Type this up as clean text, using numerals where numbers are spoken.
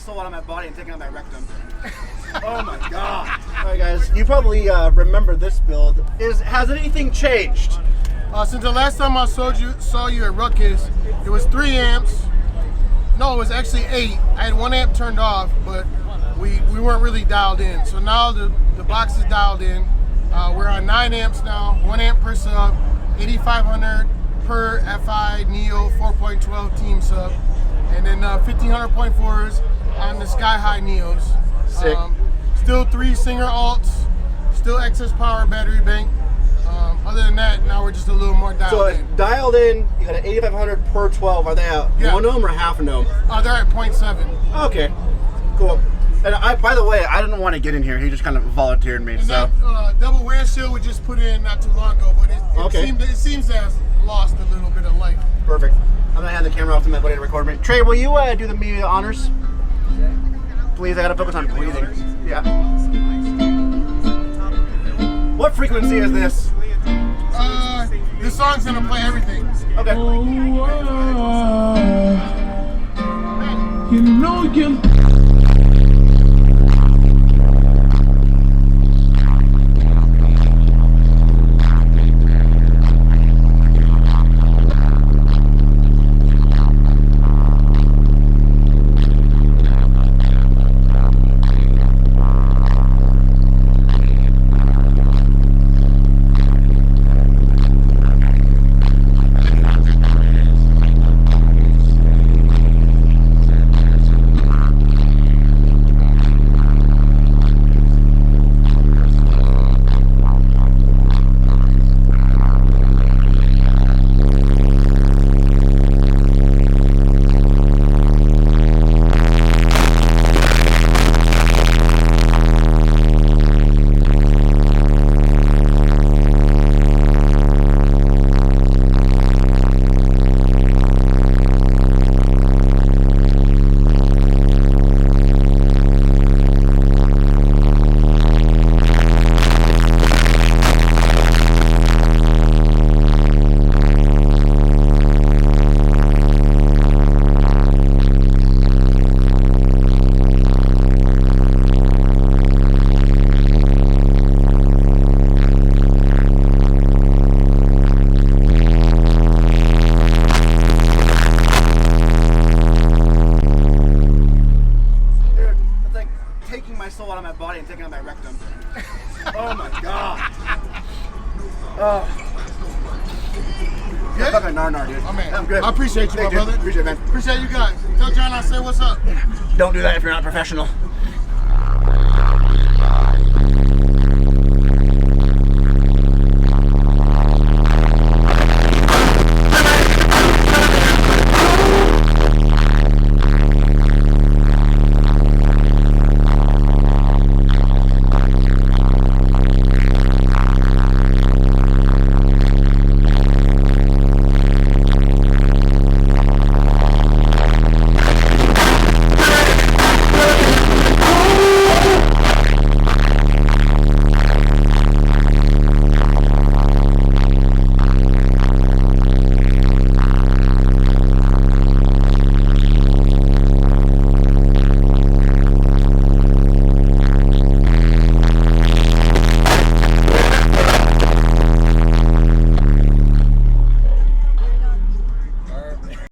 soul out of my body and taking out my rectum. Oh my god. Alright guys, you probably remember this build. Has anything changed? Since the last time I saw you at Ruckus, it was 3 amps. No, it was actually 8. I had 1 amp turned off, but we weren't really dialed in. So now the box is dialed in. We're on 9 amps now, 1 amp per sub, 8500 per FI Neo 4.12 team sub, and then 1500.4s on the Sky High Neos. Sick. Still 3 Singer alts, still excess power battery bank. Other than that, now we're just a little more dialed in. So dialed in, you got an 8500 per 12. Are they at 1 ohm or half an ohm? They're at 0.7. Okay, cool. And by the way, I didn't want to get in here. He just kind of volunteered me. And so that double windshield we just put in not too long ago, but it seems to have lost a little bit of life. Perfect. I'm gonna hand the camera off to my buddy to record me. Trey, will you do me the honors? Please, I gotta focus on breathing. Yeah. What frequency is this? This song's gonna play everything. Okay. You know you. soul out of my body and taking out my rectum. Oh my god. Oh. Good? I'm fucking nar, dude. Oh, man. I'm good. I appreciate you, my brother. Appreciate it, man. Appreciate you guys. Tell John I say what's up. Don't do that if you're not professional.